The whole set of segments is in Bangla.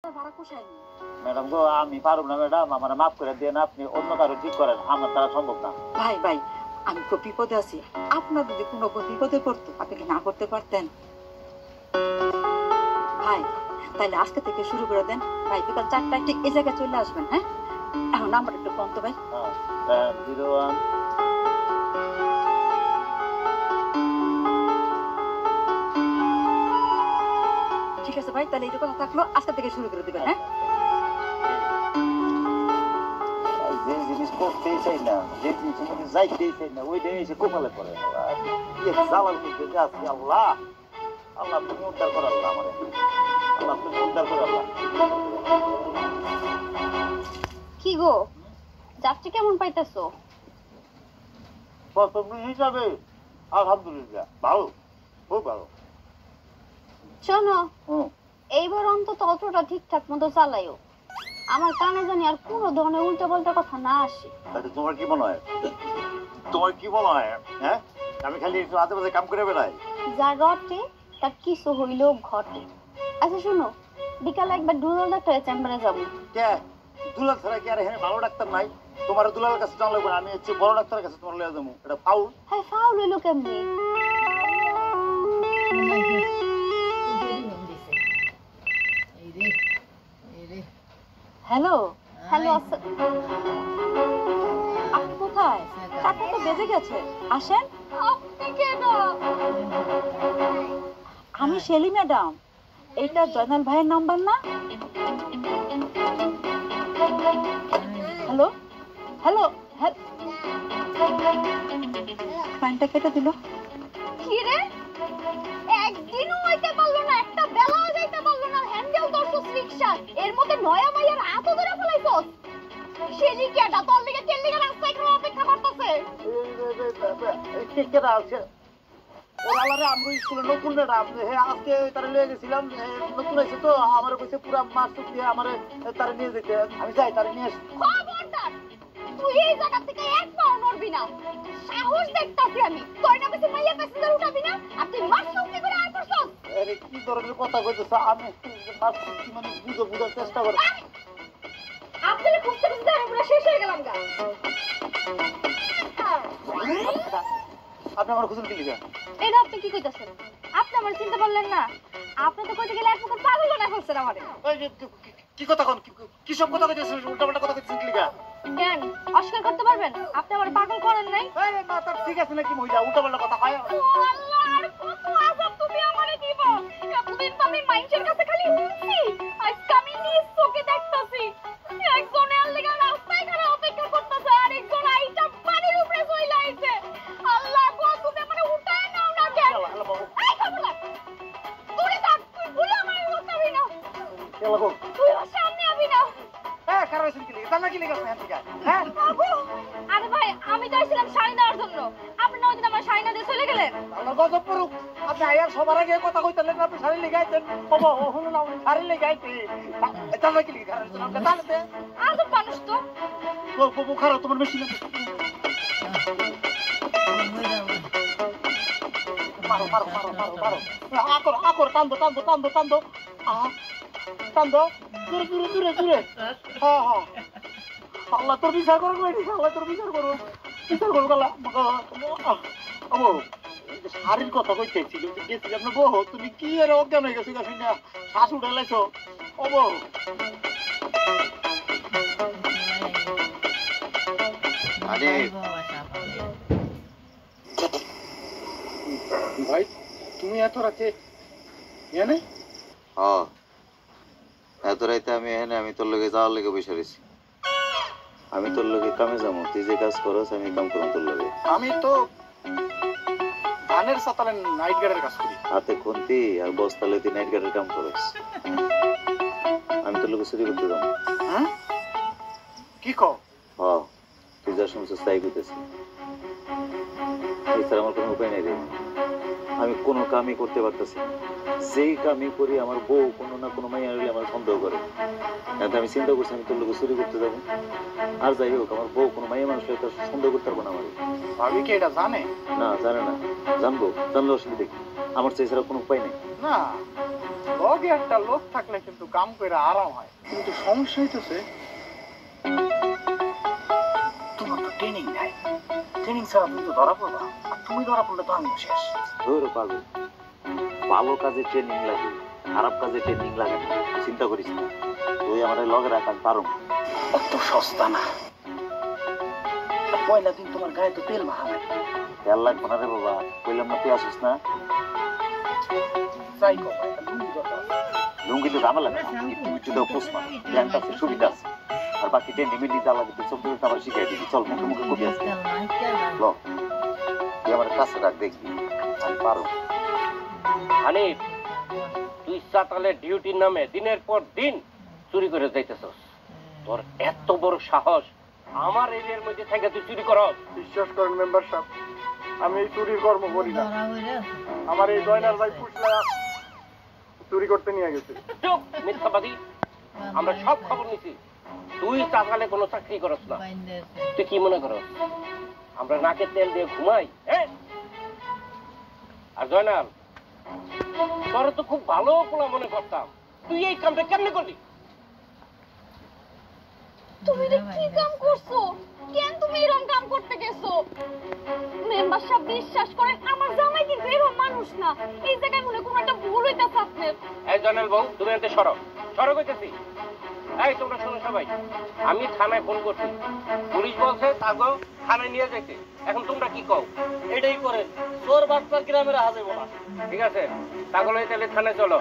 ভাড়া কোষায়নি। ম্যাডাম গো, আমি পারব না ম্যাডাম, আমার মাফ করে দিয়ে না, আপনি অন্য কারো ঠিক করেন, আমার দ্বারা সম্ভব না। ভাই ভাই, আমি খুব বিপদে আছি, আপনার যদি কোনো বিপদে পড়তো আপনি কি না করতে পারতেন? ভাই তাইলে আজকে থেকে শুরু করে দেন ভাই, বিকাল 4টায় ঠিক এই জায়গায় চলে আসবেন। হ্যাঁ, এখন নাম্বার একটু কম তো ভাই। 01 ঠিক আছে ভাই, তাহলে এই কথা থাকলো, আজকে থেকে শুরু করে দিবেন। হ্যাঁ, যে জিনিস করতেই চাই না, যে জিনিস মধ্যে যাইতেই চাই না, ওইটাই এসে কপালে পড়ে। জ্বালার মধ্যে যে আছি, আল্লাহ আল্লাহ তুমি উদ্ধার করো, আল্লাহ আমার আল্লাহ তুমি উদ্ধার করো আল্লাহ। কি গো, যাত্রী কেমন পাইতেছো? প্রথম হিসাবে আলহামদুলিল্লাহ ভালো, খুব ভালো। শোনো, এইবার অন্তত অটোটা ঠিকঠাক মতো চালাইও, আমার কানে জানি আর কোনো ধরনের উল্টো পাল্টা কথা না আসে। তোমার কি মনে হয়, তোমার কি মনে হয় হ্যাঁ আমি খালি একটু আজে বাজে কাম করে বেড়াই? যা রটে তার কিছু হইলেও ঘটে। আচ্ছা শোনো, বিকালে একবার দুলাল ডাক্তারের চেম্বারে যাবো। কে দুলাল ছাড়া কি আর এখানে ভালো ডাক্তার নাই? তোমার দুলালের কাছে যাওয়া লাগবে না, আমি হচ্ছে বড় ডাক্তারের কাছে তোমার লয়ে যাবো। এটা ফাউল। হ্যাঁ, ফাউল হইলো কেমনি? হ্যালো হ্যালো, আপনি কোথায়? 4টা তো বেজে গেছে, আসেন। আপনি কেন? আমি শেলি ম্যাডাম, এইটা জয়নাল ভাইয়ের নাম্বার না? হ্যালো হ্যালো, ফ্যানটা কেটে দিল। কি রে, একদিনও হইতে পারলো না, একটা বেলাও যাইতে পারলো না, হ্যান্ডেল ধরছস রিকশা, এর মধ্যে নয়া মাইয়ার হাতও ধরে ফেলাইছস। শেলি কেডা তোর লিগে তেল লিগে রাস্তায় খাওয়া অপেক্ষা করতেছে? কেটা আছে ওরা আলারে আমরা স্কুলে নতুন ম্যাডাম, হ্যাঁ আজকে তারা লয়ে গেছিলাম, নতুন হয়েছে তো আমার কইছে পুরা মাস দিয়ে আমার তারা নিয়ে যেতে, আমি যাই তারা নিয়ে আসি। খবরদার, তুই এই জায়গা থেকে এক পাও নড়বি না, সাহস দেখতাছি আমি। তোর না কাছে মাইয়া প্যাসেঞ্জার উঠাবি না, আর তুই মাস চুক্তি করে আর করছস? আরে কি ধরনের কথা কইতেছ? আমি মাস চুক্তি মানে বুঝার চেষ্টা করি। আপনারা খুঁজতে খুঁজতে আমরা শেষ হয়ে গেলাম গা। আপনি আমার খুঁজুন কি লিখা? এটা আপনি কি কইতাছেন? আপনি আমার চিনতে পারলেন না? আপনি তো কইতে গেলে এক প্রকার পাগল বানায় ফেলছেন আমারে। কি কথা কোন, কি সব কথা কইতেছেন? উল্টাপাল্টা কথা কইতেছেন কি লিখা? কেন অস্বীকার করতে পারবেন আপনি আমার পাগল করেন নাই? আরে না, তার ঠিক আছে নাকি মহিলা উল্টাপাল্টা কথা কয়? ও আল্লাহ, আর কত আযাব তুমি আমারে দিব? এতদিন তো আমি মাইন্ডের কাছে খালি শুনছি, আজকে আমি নিজ চোখে দেখতাছি একজন এর লাগা রাস্তায় খাড়া অপেক্ষা করতেছে, আর একজন আইটা পানির উপরে চইলা আইছে। আল্লাহ গো, তুমি আমারে উঠায় নাও না কেন? হ্যালো বাবু, এই খবরদার, তুই থাক, তুই ভুলে আমারে উঠাবি না, হ্যালো বাবু, তুই ওর সামনে আবি না। হ্যাঁ কার হইছেন কি লিখা? জানা কি লিখা আছে ঠিক আছে? হ্যাঁ বাবু, আরে ভাই আমি তো আসছিলাম শাড়ি নেওয়ার জন্য, আপনি না ওইদিন আমার শাড়ি না দিয়ে চলে গেলেন। আল্লাহ গজব করুক, আপনি আয়ার সবার আগে কথা কইতেলেন, আপনি শাড়ি লিখাইতেন। বাবা ও হলো না, উনি শাড়ি লিখাইতে জানা কি লিখা আছে? আপনি জানতে আজব মানুষ তো। বাবু খারাপ তোমার মেশিন মারো মারো মারো মারো মারো, আকর আকর টান্দো টান্দো টান্দো টান্দো, টান্দো দূরে দূরে দূরে দূরে। হ্যাঁ হ্যাঁ, আল্লাহ তোর বিচার করুক, আল্লাহ তোর বিচার করুক, বিচার করুক আল্লাহ। ও শাড়ির কথা কইতেছিল, গেছিল আপনার বউ, তুমি কি এর অজ্ঞান হয়ে গেছো না? শ্বাস উঠে লাইছো ও বউ। আরে ভাই, তুমি এত রাতে এনে? হ্যাঁ, এত রাইতে আমি এখানে, আমি তোর লগে যাওয়ার লেগে বসে রয়েছি। আমি তোর লগে কামে যাবো, তুই যে কাজ করস আমি কাম করবো তোর লগে। আমি তো ধানের সাতালে নাইট গার্ডের কাজ করি। হাতে খুন্তি আর বস্তালে তুই নাইট গার্ডের কাম করস, আমি তোর লগে চুরি করতে যাবো। হ্যাঁ কি কও? হ্যাঁ, তুই যা শুনছিস তাই করতেছি, এছাড়া আমার কোনো উপায় নেই রে। আমি কোনো কামই করতে পারতেছি না, যেই কামই করি আমার বউ কোনো না কোনো মাইয়া হইলে আমার সন্দেহ করে। আমি চিন্তা করছি আমি তোর লোক চুরি করতে যাবো, আর যাই হোক আমার বউ কোনো মাইয়া মানুষ হলে তার সন্দেহ করতে পারবো না। আমার ভাবি কি এটা জানে? না জানে না, জানবো, জানলে অসুবিধা কি? আমার চাই ছাড়া কোনো উপায় নেই। না, লগে একটা লোক থাকলে কিন্তু কাম করে আরাম হয়, কিন্তু সমস্যা হইতেছে তোমার তো ট্রেনিং নাই। ট্রেনিং ছাড়া তুমি তো ধরা পড়বা, আর তুমি ধরা পড়লে তো আমিও শেষ। ধরো পাগল, ভালো কাজে ট্রেনিং লাগে, খারাপ কাজে ট্রেনিং লাগে না, চিন্তা করিস না। তুই আমার লগে রাখার পারো অত সস্তা না। পয়লা দিন তোমার গায়ে তো তেল মাখা নাই। তেল লাগবে না রে বাবা, কইলাম না তুই আসিস না। যাই কর, একটা লুঙ্গি দরকার। লুঙ্গিতে দামা লাগে না, একটু দাও পোষমা, প্যান্ট আছে, সুবিধা আছে। আর বাকি ট্রেন মিলি যা লাগে সব দিকে আমার শিখাই দিবি। চল মুখে মুখে কবি আসছে ল, তুই আমার কাছে রাখ, দেখবি আমি পারো। হানিফ, তুই চাতালের ডিউটির নামে দিনের পর দিন চুরি করে যাইতেছস। তোর এত বড় সাহস, আমার এরিয়ার মধ্যে থেকে তুই চুরি করস? বিশ্বাস করেন মেম্বার সাহেব, আমি এই চুরির কর্ম করি না। আমার এই জয়নাল ভাই পুষলা চুরি করতে নিয়ে গেছে। চুপ মিথ্যাবাদী, আমরা সব খবর নিছি। তুই চাতালে কোনো চাকরি করস না। তুই কি মনে করস আমরা নাকে তেল দিয়ে ঘুমাই? হ্যাঁ? আর জয়নাল, তোরা তো খুব ভালো পোলা মনে করতাম, তুই এই কামটা কেমনে করলি? তুমি এটা কি কাম করছো? কেন তুমি এরকম কাম করতে গেছো? মেম্বার সাহেব বিশ্বাস করেন, আমার জামাই কিন্তু এরকম মানুষ না। এই জায়গায় মনে কোনো একটা ভুল হইতাছে আপনার। এই জয়নাল বউ, তুমি এতে সরো সরো কইতেছি। এই তোমরা শোনো সবাই, আমি থানায় ফোন করছি, পুলিশ বলছে তাগো থানায় নিয়ে যাইতে। এখন তোমরা কি কও? এটাই করেন, চোর বাটপার গ্রামে রাখা যাবে না। ঠিক আছে, তাহলে তাহলে থানায় চলো।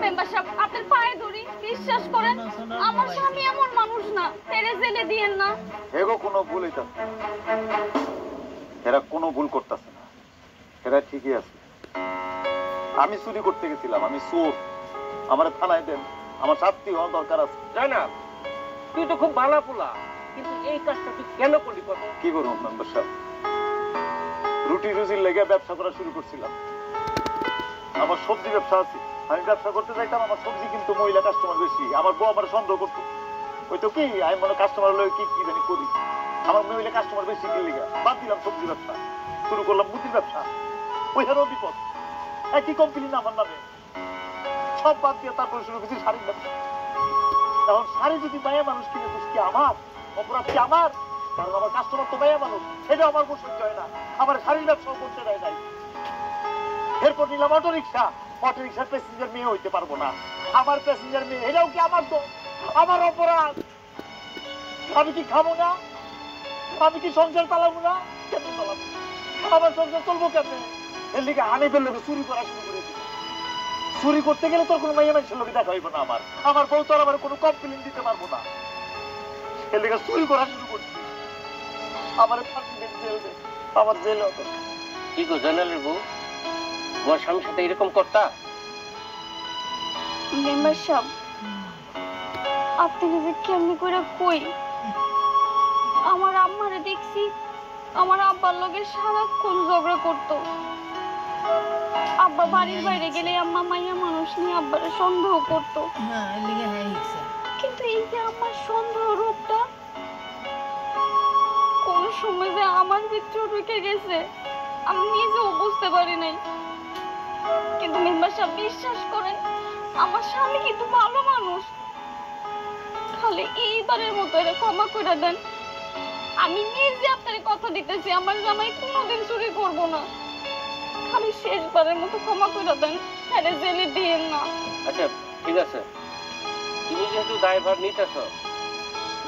মেম্বার সাহেব আপনার পায়ে ধরি, বিশ্বাস করেন আমার স্বামী এমন মানুষ না, তেরে জেলে দিয়েন না। এগো কোনো ভুল হইতাছে, এরা কোনো ভুল করতেছে না, এরা ঠিকই আছে। আমি চুরি করতে গেছিলাম, আমি চোর, আমার থানায় দেন, আমার শাস্তি হওয়া দরকার আছে। জয়নাল, তুই তো খুব ভালো পোলা, কিন্তু এই কাজটা তুই কেন করলি? কি করবো মেম্বার সাহেব, রুটি রুজির লেগে ব্যবসা করা শুরু করছিলাম। আমার সবজি ব্যবসা আছে, আমি ব্যবসা করতে চাইতাম। আমার সবজি কিন্তু মহিলা কাস্টমার বেশি, আমার বউ আমার সন্দেহ করতো। ওই তো কি আমি মনে কাস্টমার লয়ে কি কি জানি করি, আমার মহিলা কাস্টমার বেশি কি লিগা বাদ দিলাম সবজি ব্যবসা, শুরু করলাম মুদির ব্যবসা। ওইখানেও বিপদ, একই কমপ্লেন আমার নামে, সব বাদ দিয়ে তারপরে শুরু করছি শাড়ির ব্যবসা। এখন শাড়ি যদি মায়া মানুষ কিনে তো কি আমার অপরাধ? কি আমার? কারণ আমার কাস্টমার তো মায়া মানুষ, সেটা আমার উপর সহ্য হয় না। আমার শাড়ির ব্যবসাও করতে দেয় নাই। এরপর নিলাম অটো রিক্সা, অটো রিক্সার প্যাসেঞ্জার মেয়ে হইতে পারবো না, আমার প্যাসেঞ্জার মেয়ে, এটাও কি আমার তো আমার অপরাধ? আমি কি খাবো না? আমি কি সংসার চালাবো না? কেন চালাবো? আমার সংসার চলবো কেমনে? এর লিগে হানিফের লোকে চুরি করা শুরু করে দিল। চুরি করতে গেলে তোর কোনো মাইয়া মানুষের লোকে দেখা হইব না। আমার বউ তো আর আমার কোনো কমপ্লেন দিতে পারবো না। এর লিগে চুরি করা শুরু করছি। আমার আমার জেল হতো। কি গো জয়নালের বউ, তোমার স্বামীর সাথে এরকম করতা? মেম্বার সাহেব আপনি যে কেমনি করে কই, আমার আম্মারে দেখছি আমার আব্বার লগে সারাক্ষণ ঝগড়া করতো। আব্বা বাড়ির বাইরে গেলে আম্মা মাইয়া মানুষ নিয়ে আব্বারে সন্দেহ করতো। কিন্তু এই যে আমার সন্দেহ রূপটা কোন সময় যে আমার ভিতরে ঢুকে গেছে আমি নিজেও বুঝতে পারি নাই। কিন্তু মেম্বার সাহেব বিশ্বাস করেন, আমার স্বামী কিন্তু ভালো মানুষ। খালি এইবারের মতো এর ক্ষমা করে দেন। আমি নিজে আপনার কথা দিতেছি, আমার জামাই কোনোদিন চুরি করবো না। খালি শেষবারের মতো ক্ষমা করে দেন, আরে জেলে দিয়েন না। আচ্ছা ঠিক আছে, তুমি যেহেতু দায়ভার নিতেছ,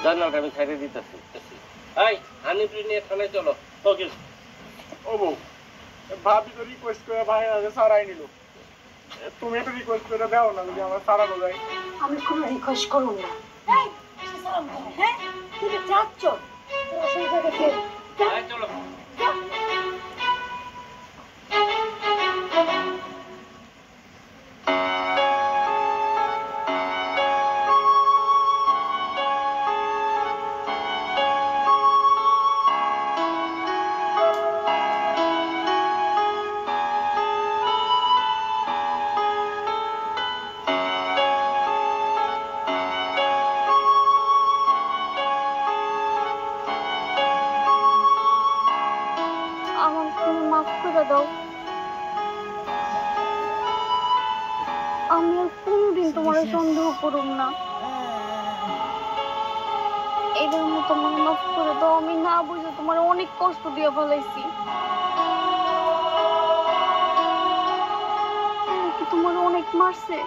জয়নালকে আমি ছেড়ে দিতেছি। এই হানিফ নিয়ে থানায় চলো। ওকে। ও বউ, ভাবি তো রিকোয়েস্ট করে ভাই আগে সারাই নিল, তুমি একটু রিকোয়েস্ট করে দাও না যদি আমার সারানো যায়। আমি কোনো রিকোয়েস্ট করুন না। এই কিসের সালাম করে? হ্যাঁ তুই যে যাচ্ছ তোর অসুবিধা গেছে। চলো। তোমারে সন্দেহ করুম না। এবার মতো আমার মাফ করে দাও, আমি না বুঝে তোমার অনেক কষ্ট দিয়ে ফেলাইছি। তোমার অনেক মারছে।